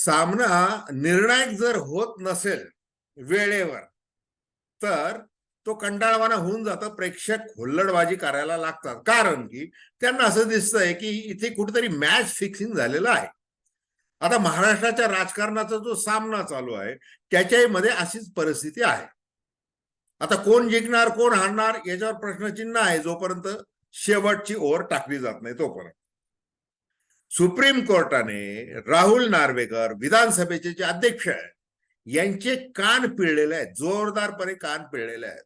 सामना निर्णायक जर होत नसेल वेळेवर तर तो कंटाळवाणा होऊन जातो. प्रेक्षक हुल्लडबाजी करायला लागतात, कारण की त्यांना असं दिसतंय की इथे कुठेतरी मॅच फिक्सिंग झालेलं आहे. आता महाराष्ट्राच्या राजकारणाचा जो सामना चालू आहे त्याच्यामध्ये अशीच परिस्थिती आहे. आता कोण जिंकणार कोण हारणार याच्यावर प्रश्नचिन्ह आहे जोपर्यंत शेवटची ओव्हर टाकली जात नाही तोपर्यंत. सुप्रीम कोर्टाने राहुल नार्वेकर विधानसभेचे जे अध्यक्ष आहेत यांचे कान पिळलेले आहेत, जोरदारपणे कान पिळलेले आहेत.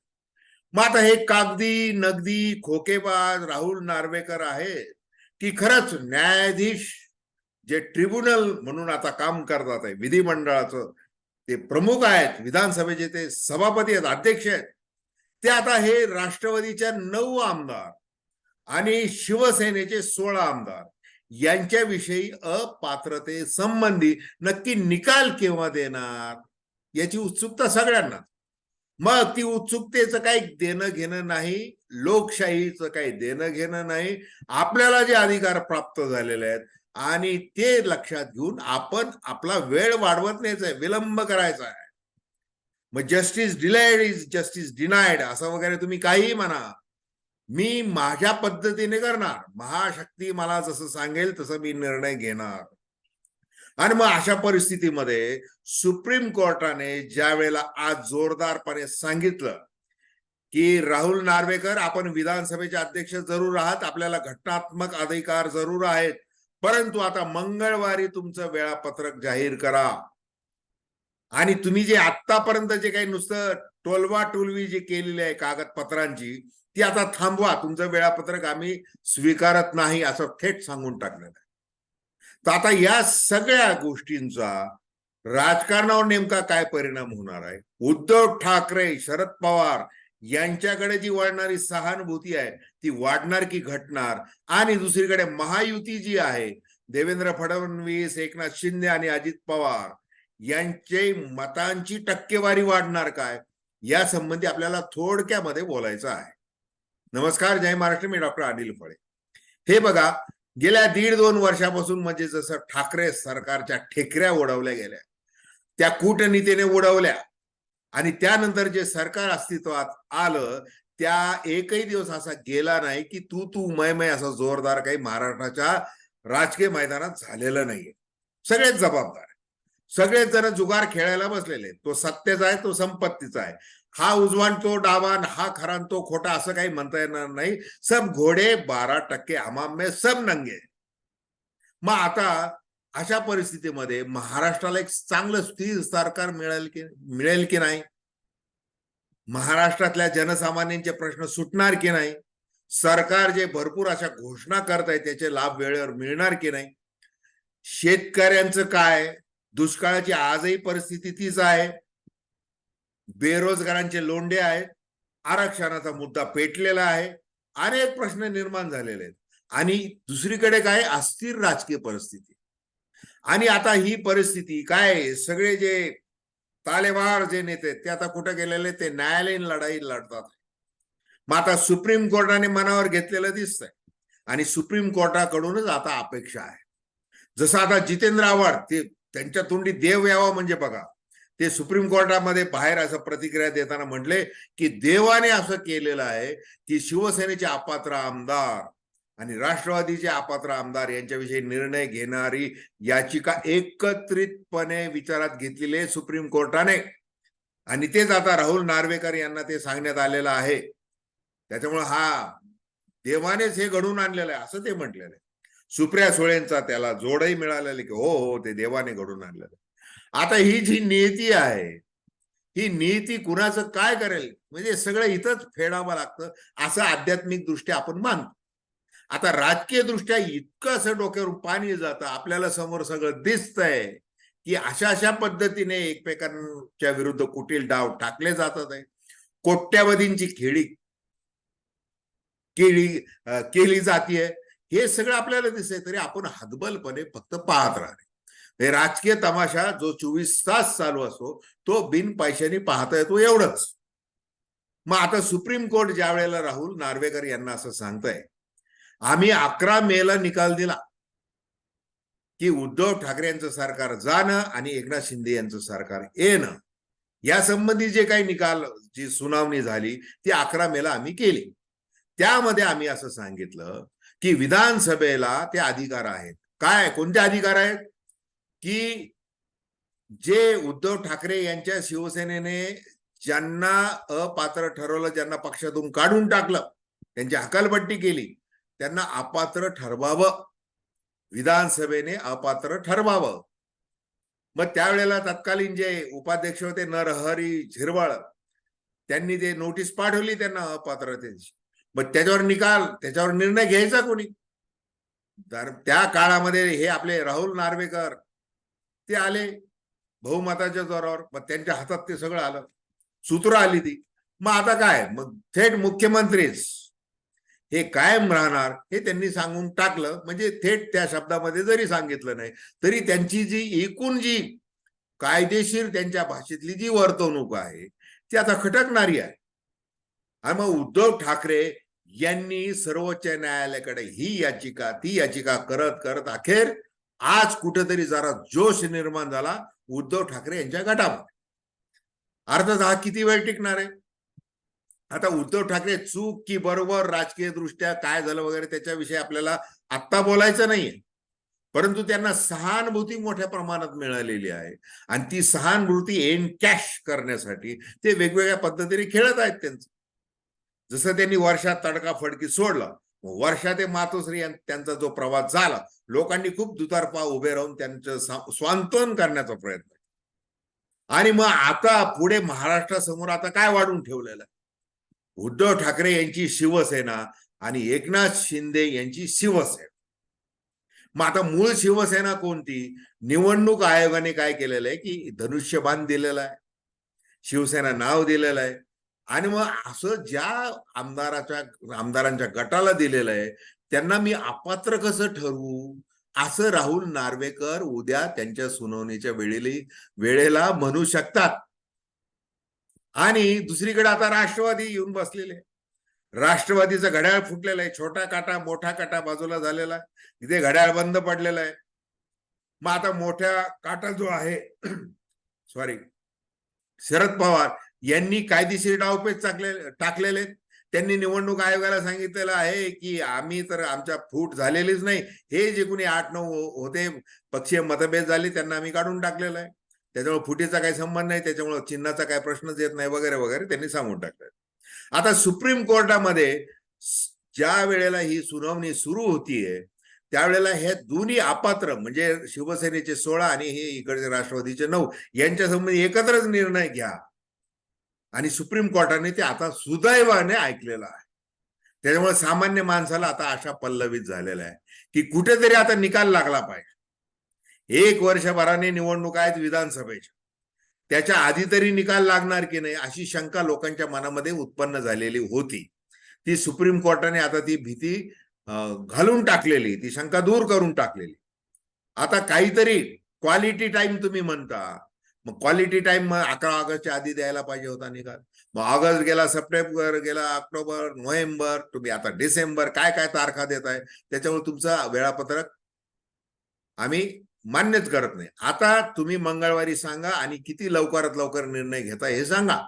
मग आता हे कागदी नगदी खोकेबाज राहुल नार्वेकर आहेत की खरंच न्यायाधीश जे ट्रिब्युनल म्हणून आता काम करतात आहे विधिमंडळाचं ते प्रमुख आहेत, विधानसभेचे ते सभापती आहेत, अध्यक्ष आहेत, ते आता हे राष्ट्रवादीच्या 9 आमदार आणि शिवसेनेचे 16 आमदार यांच्याविषयी अपात्रते संबंधी नक्की निकाल केव्हा देणार याची उत्सुकता सगळ्यांना. मग ती उत्सुकतेचं काही देणं घेणं नाही, लोकशाहीचं काही देणं घेणं नाही. आपल्याला जे अधिकार प्राप्त झालेले आहेत आणि ते लक्षात घेऊन आपण आपला वेळ वाढवत न्यायचा आहे, विलंब करायचा आहे. मग justice delayed is justice denied असं वगैरे तुम्ही काहीही म्हणा, मी माझ्या पद्धतीने करणार, महाशक्ती मला जसं सांगेल तसं मी निर्णय घेणार. आणि मग अशा परिस्थितीमध्ये सुप्रीम कोर्टाने ज्या वेळेला आज जोरदारपणे सांगितलं की राहुल नार्वेकर आपण विधानसभेचे अध्यक्ष जरूर आहात, आपल्याला घटनात्मक अधिकार जरूर आहेत, परंतु आता मंगळवारी तुमचं वेळापत्रक जाहीर करा आणि तुम्ही जे आतापर्यंत जे काही नुसतं टोलवा टोलवी जे केलेली आहे कागदपत्रांची ती आता थांबवा, तुमचं वेळापत्रक आम्ही स्वीकारत नाही असं थेट सांगून टाकलेलं आहे. तर आता या सगळ्या गोष्टींचा राजकारणावर नेमका काय परिणाम होणार आहे? उद्धव ठाकरे शरद पवार यांच्याकडे जी वळणारी सहानुभूती आहे ती वाढणार की घटणार? आणि दुसरीकडे महायुती जी आहे देवेंद्र फडणवीस, एकनाथ शिंदे आणि अजित पवार यांचे मतांची टक्केवारी वाढणार काय या संबंधी आपल्याला थोडक्यामध्ये बोलायचं आहे. नमस्कार, जय महाराष्ट्र, मी डॉक्टर अनिल फळे. हे बघा, गेल्या 1.5-2 वर्षापासून म्हणजे जसं ठाकरे सरकारच्या ठेकऱ्या उडवल्या गेल्या, त्या कूटनीतीने उडवल्या आणि त्यानंतर जे सरकार अस्तित्वात आलं त्या एकही दिवस असा गेला नाही की तू मय असं जोरदार काही महाराष्ट्राच्या राजकीय मैदानात झालेलं नाहीये. सगळेच जबाबदार, सगळेच जण जुगार खेळायला बसलेले. तो सत्तेचा आहे, तो संपत्तीचा आहे, हा उजवान तो डावान, हा खरान तो खोटा असं काही म्हणता येणार नाही. सब घोडे 12% हमाम में सब नंगे. मग आता अशा परिस्थितीमध्ये महाराष्ट्राला एक चांगलं स्थिर सरकार मिळेल की नाही? महाराष्ट्रातल्या जनसामान्यांचे प्रश्न सुटणार की नाही? सरकार जे भरपूर अशा घोषणा करत आहे त्याचे लाभ वेळेवर मिळणार की नाही? शेतकऱ्यांचं काय? दुष्काळाची आजही परिस्थिती तीच आहे, बेरोजगारांचे लोंढे आहेत, आरक्षणाचा मुद्दा पेटलेला आहे, अनेक प्रश्न निर्माण झालेले आहेत. आणि दुसरीकडे काय? अस्थिर राजकीय परिस्थिती. आणि आता ही परिस्थिती काय, सगळे जे तालेवार जे नेते ते आता कुठे गेलेले, ते न्यायालयीन लढाई लढतात. मग आता सुप्रीम कोर्टाने मनावर घेतलेलं दिसतंय आणि सुप्रीम कोर्टाकडूनच आता अपेक्षा आहे. जसं आता जितेंद्र आव्हाड, ते त्यांच्या तोंडी देव यावा म्हणजे बघा, ते सुप्रीम कोर्टामध्ये बाहेर असं प्रतिक्रिया देताना म्हटले की देवाने असं केलेलं आहे की शिवसेनेचे अपात्र आमदार आणि राष्ट्रवादीचे अपात्र आमदार यांच्याविषयी निर्णय घेणारी याचिका एकत्रितपणे विचारात घेतलेली आहे सुप्रीम कोर्टाने. आणि तेच आता राहुल नार्वेकर यांना ते सांगण्यात आलेलं आहे. त्याच्यामुळे हा देवानेच हे घडून आणलेलं आहे असं ते म्हटलेलं आहे. सुप्रिया सुळेंचा त्याला जोडही मिळालेला की हो ते देवाने घडून आणलेलं आहे. आता ही जी नीती आहे ही नीती कुणाचं काय करेल म्हणजे सगळं इथंच फेडावं लागतं असं आध्यात्मिक दृष्ट्या आपण मानतो. आता राजकीय दृष्ट्या इतकं असं डोक्यावर पाणी जातं, आपल्याला समोर सगळं दिसतंय की अशा पद्धतीने एकमेकांच्या विरुद्ध कुटील डाव टाकले जातात आहे, कोट्यावधींची खेळी केली जातीये, हे सगळं आपल्याला दिसतंय. तरी आपण हतबलपणे फक्त पाहत राहणे. हे राजकीय तमाशा जो 24 तास चालू असतो तो बिन पैशाने पाहता येतो एवढंच. मग आता सुप्रीम कोर्ट ज्या वेळेला राहुल नार्वेकर यांना असं सांगतंय, आम्ही 11 मेला निकाल दिला, की उद्धव ठाकरे यांचं सरकार जाणं आणि एकनाथ शिंदे यांचं सरकार येणं या संबंधी जे काही निकाल जी सुनावणी झाली ती 11 मेला आम्ही केली. त्यामध्ये आम्ही असं सांगितलं की विधानसभेला ते अधिकार आहेत. काय कोणते अधिकार आहेत? की जे उद्धव ठाकरे यांच्या शिवसेनेने ज्यांना अपात्र ठरवलं, ज्यांना पक्षातून काढून टाकलं, त्यांची हकालपट्टी केली, त्यांना अपात्र ठरवावं, विधानसभेने अपात्र ठरवावं. मग त्यावेळेला तत्कालीन जे उपाध्यक्ष होते नरहरी झिरवळ त्यांनी ते नोटीस पाठवली त्यांना अपात्रतेची. मग त्याच्यावर निर्णय घ्यायचा कोणी? तर त्या काळामध्ये हे आपले राहुल नार्वेकर ते आले बहुमताच्या जोरावर. मग त्यांच्या हातात ते सगळं आलं, सूत्र आली ती. मग आता काय, मग थेट मुख्यमंत्रीच हे कायम राहणार हे त्यांनी सांगून टाकलं. म्हणजे थेट त्या शब्दामध्ये जरी सांगितलं नाही तरी त्यांची जी एकूण जी कायदेशीर त्यांच्या भाषेतली जी वर्तवणूक आहे ती आता खटकणारी आहे. आणि मग उद्धव ठाकरे यांनी सर्वोच्च न्यायालयाकडे ही याचिका ती याचिका करत करत अखेर आज कुठेतरी जरा जोश निर्माण झाला उद्धव ठाकरे यांच्या गटामध्ये. अर्थात हा किती वेळ टिकणार आहे? आता उद्धव ठाकरे चूक की बरोबर राजकीय दृष्ट्या काय झालं वगैरे त्याच्याविषयी आपल्याला आत्ता बोलायचं नाहीये, परंतु त्यांना सहानुभूती मोठ्या प्रमाणात मिळालेली आहे आणि ती सहानुभूती एन कॅश करण्यासाठी ते वेगवेगळ्या पद्धतीने खेळत आहेत त्यांचं. जसं त्यांनी वर्षात तडकाफडकी सोडलं, वर्षा ते मातोश्री त्यांचा जो प्रवास झाला, लोकांनी खूप दुतर्फा उभे राहून त्यांचं स्वांतवन करण्याचा प्रयत्न. आणि मग आता पुढे महाराष्ट्रासमोर आता काय वाढून ठेवलेलं आहे? उद्धव ठाकरे यांची शिवसेना आणि एकनाथ शिंदे यांची शिवसेना. मग आता मूळ शिवसेना कोणती? निवडणूक आयोगाने काय केलेलं आहे की धनुष्यबाण दिलेलं आहे, शिवसेना नाव दिलेलं आहे. आणि मग असं ज्या आमदारांच्या गटाला दिलेलं आहे त्यांना मी अपात्र कसं ठरवू असं राहुल नार्वेकर उद्या त्यांच्या सुनावणीच्या वेळेला म्हणू शकतात. आणि दुसरीकडे आता राष्ट्रवादी येऊन बसलेले. राष्ट्रवादीचं घड्याळ फुटलेलं आहे, छोटा काटा मोठा काटा बाजूला झालेला आहे, तिथे घड्याळ बंद पडलेलं आहे. मग आता मोठ्या काटा जो आहे सॉरी शरद पवार यांनी कायदेशीर डावपेच टाकलेले. त्यांनी निवडणूक आयोगाला सांगितलेलं आहे की आम्ही तर आमच्या फूट झालेलीच नाही, हे जे कोणी 8-9 होते पक्षीय मतभेद झाले त्यांना आम्ही काढून टाकलेलं आहे, त्याच्यामुळे फुटीचा काही संबंध नाही, त्याच्यामुळे चिन्हाचा काही प्रश्नच येत नाही वगैरे वगैरे त्यांनी सांगून टाकलं. आता सुप्रीम कोर्टामध्ये ज्या वेळेला ही सुनावणी सुरू होतीये त्यावेळेला हे दोन्ही अपात्र म्हणजे शिवसेनेचे 16 आणि हे इकडचे राष्ट्रवादीचे 9 यांच्या संबंधी एकत्रच निर्णय घ्या. आणि सुप्रीम कोर्टाने ते आता सुदैवाने ऐकलेलं आहे. त्याच्यामुळे सामान्य माणसाला आता आशा पल्लवित झालेला आहे की कुठेतरी आता निकाल लागला पाहिजे. 1 वर्षभराने निवडणूक आहेत विधानसभेच्या, त्याच्या आधी तरी निकाल लागणार की नाही अशी शंका लोकांच्या मनामध्ये उत्पन्न झालेली होती. ती सुप्रीम कोर्टाने आता ती भीती घालून टाकलेली, ती शंका दूर करून टाकलेली. आता काहीतरी क्वालिटी टाइम तुम्ही म्हणता, मग क्वालिटी टाइम 11 ऑगस्टच्या आधी द्यायला पाहिजे होता निकाल. मग ऑगस्ट गेला, सप्टेंबर गेला, ऑक्टोबर, नोव्हेंबर, तुम्ही आता डिसेंबर, काय काय तारखा देताय त्याच्यामुळे तुमचं वेळापत्रक आम्ही मान्यच करत नाही. आता तुम्ही मंगळवारी सांगा आणि किती लवकरात लवकर निर्णय घेता हे सांगा.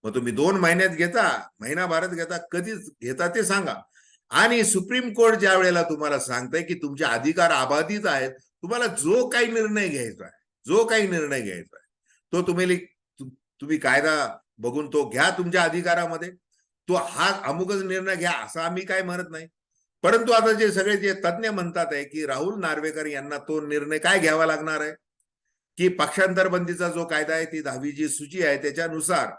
मग तुम्ही 2 महिन्यात घेता, महिनाभरात घेता, कधीच घेता ते सांगा. आणि सुप्रीम कोर्ट ज्या वेळेला तुम्हाला सांगतंय की तुमचे अधिकार अबाधित आहेत, तुम्हाला जो काही निर्णय घ्यायचा आहे तो तुम्ही कायदा बघून तो घ्या तुमच्या अधिकारामध्ये, तो हा अमुकच निर्णय घ्या असं आम्ही काय म्हणत नाही. परंतु आता जे सगळे जे तज्ज्ञ म्हणतात आहे की राहुल नार्वेकर यांना तो निर्णय काय घ्यावा लागणार आहे की पक्षांतर बंदीचा जो कायदा आहे ती 10वी जी सूची आहे त्याच्यानुसार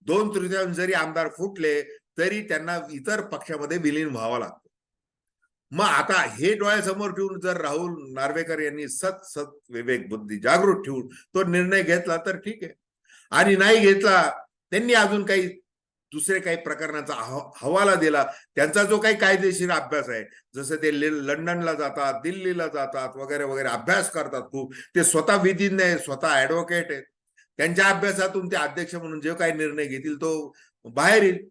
2/3 जरी आमदार फुटले तरी त्यांना इतर पक्षामध्ये विलीन व्हावं लागतं. मग आता हे डोळ्यासमोर ठेवून जर राहुल नार्वेकर यांनी सत विवेक बुद्धी जागृत ठेवून तो निर्णय घेतला तर ठीक आहे, आणि नाही घेतला त्यांनी अजून काही दुसरे काही प्रकरणाचा हवाला दिला, त्यांचा जो काही कायदेशीर अभ्यास आहे, जसं ते लंडनला जातात, दिल्लीला जातात वगैरे वगैरे अभ्यास करतात खूप, ते स्वतः विधिज्ञ आहे, स्वतः ऍडव्होकेट आहे, त्यांच्या अभ्यासातून ते अध्यक्ष म्हणून जे काही निर्णय घेतील तो बाहेर येईल.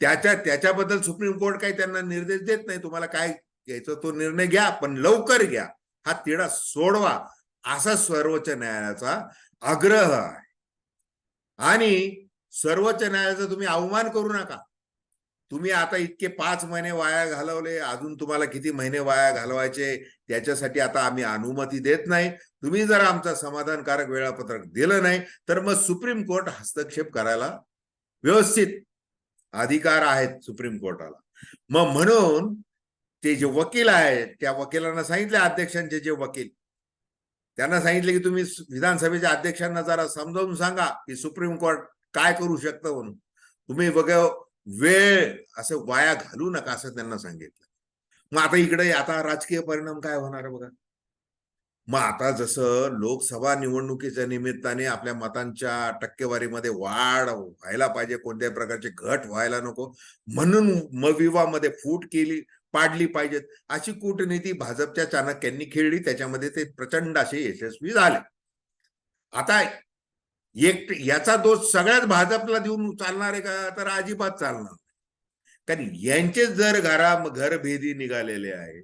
त्याच्याबद्दल सुप्रीम कोर्ट काही त्यांना निर्देश देत नाही, तुम्हाला काय घ्यायचं तो निर्णय घ्या पण लवकर घ्या, हा तिढा सोडवा असा सर्वोच्च न्यायालयाचा आग्रह आहे. आणि सर्वोच्च न्यायालयाचा तुम्ही अवमान करू नका. तुम्ही आता इतके 5 महिने वाया घालवले, अजून तुम्हाला किती महिने वाया घालवायचे त्याच्यासाठी आता आम्ही अनुमती देत नाही. तुम्ही जर आमचं समाधानकारक वेळापत्रक दिलं नाही तर मग सुप्रीम कोर्ट हस्तक्षेप करायला व्यवस्थित अधिकार आहेत सुप्रीम कोर्टाला. मग म्हणून ते जे वकील आहेत त्या वकिलांना सांगितले, अध्यक्षांचे जे वकील, त्यांना सांगितले की तुम्ही विधानसभेच्या अध्यक्षांना जरा समजावून सांगा की सुप्रीम कोर्ट काय करू शकतं म्हणून. तुम्ही बघा वेळ असं वाया घालू नका असं त्यांना सांगितलं. मग आता इकडे आता राजकीय परिणाम काय होणार बघा. मग आता जसं लोकसभा निवडणुकीच्या निमित्ताने आपल्या मतांच्या टक्केवारीमध्ये वाढ व्हायला पाहिजे, कोणत्याही प्रकारचे घट व्हायला नको म्हणून मविवामध्ये फूट पाडली पाहिजेत अशी कूटनीती भाजपच्या चाणक्यांनी खेळली. त्याच्यामध्ये ते प्रचंड असे यशस्वी झाले. आता याचा दोष सगळ्याच भाजपला देऊन चालणार आहे का? तर अजिबात चालणार नाही. कारण यांचेच जर घरभेदी निघालेले आहे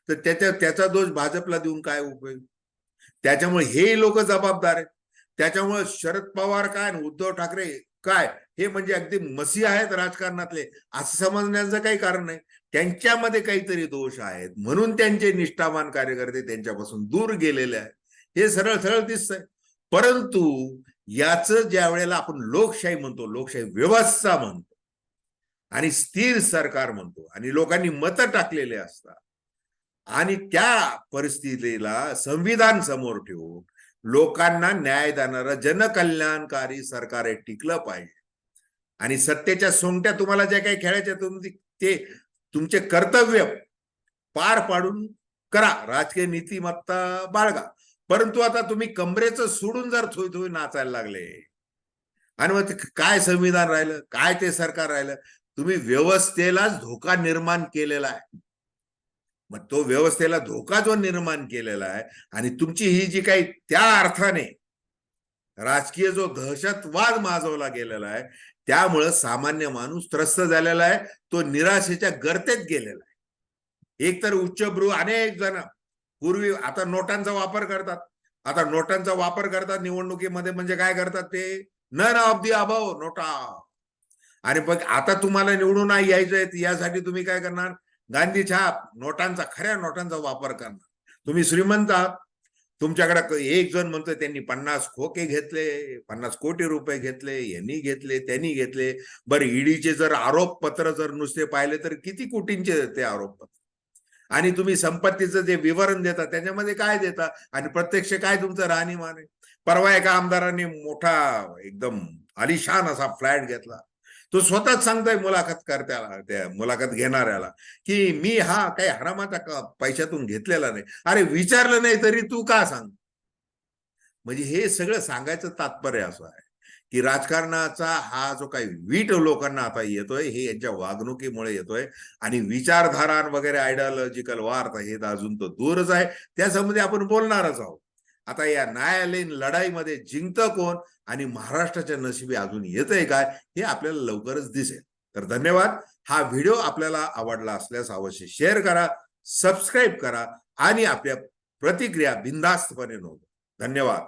तर त्याचा दोष भाजपला देऊन काय उपयोग. त्याच्यामुळे हे लोक जबाबदार आहेत. त्याच्यामुळे शरद पवार काय उद्धव ठाकरे काय हे म्हणजे अगदी मसीह आहेत राजकारणातले असं समजण्याचं काही कारण नाही. त्यांच्यामध्ये काहीतरी दोष आहेत म्हणून त्यांचे निष्ठावान कार्यकर्ते त्यांच्यापासून दूर गेलेले आहेत. हे सरळ सरळ दिसतंय. परंतु याचं ज्या वेळेला आपण लोकशाही म्हणतो, लोकशाही व्यवस्था म्हणतो आणि स्थिर सरकार म्हणतो आणि लोकांनी मतं टाकलेले असतात आणि त्या परिस्थितीला संविधान समोर ठेवून लोकांना न्याय देणारं जनकल्याणकारी सरकार हे टिकलं पाहिजे. आणि सत्तेच्या सोंगट्या तुम्हाला ज्या काही खेळायच्या ते तुमचे कर्तव्य पार पाडून करा, राजकीय नीतिमत्ता बाळगा. परंतु आता तुम्ही कमरेचं सोडून जर थोई थोई नाचायला लागले आणि मग काय संविधान राहिलं, काय ते सरकार राहिलं. तुम्ही व्यवस्थेलाच धोका निर्माण केलेला आहे. मग तो व्यवस्थेला धोका जो निर्माण केलेला आहे आणि तुमची ही जी काही त्या अर्थाने राजकीय जो दहशतवाद माजवला गेलेला आहे त्यामुळं सामान्य माणूस त्रस्त झालेला आहे. तो निराशेच्या गर्तेत गेलेला आहे. एकतर उच्चभ्रू अनेक जण पूर्वी आता नोटांचा वापर करतात. आता नोटांचा वापर करतात निवडणुकीमध्ये. म्हणजे काय करतात ते नन ऑफ दी अबव नोटा. आणि बघ आता तुम्हाला निवडून यायचंय यासाठी तुम्ही काय करणार, गांधी छाप नोटांचा, खऱ्या नोटांचा वापर करणार. तुम्ही श्रीमंत आहात, तुमच्याकडे एक जण म्हणतोय त्यांनी 50 खोके घेतले, 50 कोटी रुपये घेतले, यांनी घेतले त्यांनी घेतले. बरं ईडीचे जर आरोपपत्र जर नुसते पाहिले तर किती कोटींचे ते आरोपपत्र. आणि तुम्ही संपत्तीचं जे विवरण देता त्याच्यामध्ये काय देता आणि प्रत्यक्ष काय तुमचं राहणीमान आहे. परवा एका आमदारांनी मोठा एकदम आलिशान असा फ्लॅट घेतला. तो स्वतःच सांगतोय मुलाखत घेणाऱ्याला की मी हा काही हरामाच्या पैशातून घेतलेला नाही. अरे विचारलं नाही तरी तू का सांग. म्हणजे हे सगळं सांगायचं तात्पर्य असं आहे की राजकारणाचा हा जो काही वीट लोकांना आता येतोय हे यांच्या वागणुकीमुळे येतोय. आणि विचारधारा वगैरे आयडिओलॉजिकल वार हे अजून तो दूरच आहे. त्यासंबंधी आपण बोलणारच आहोत. आता या न्यायालयीन लढाईमध्ये जिंकतं कोण आणि महाराष्ट्राच्या नशिबी अजून येतंय काय हे आपल्याला लवकरच दिसेल. तर धन्यवाद. हा व्हिडिओ आपल्याला आवडला असल्यास अवश्य शेअर करा, सबस्क्राईब करा आणि आपल्या प्रतिक्रिया बिनधास्तपणे नोंदवा. धन्यवाद.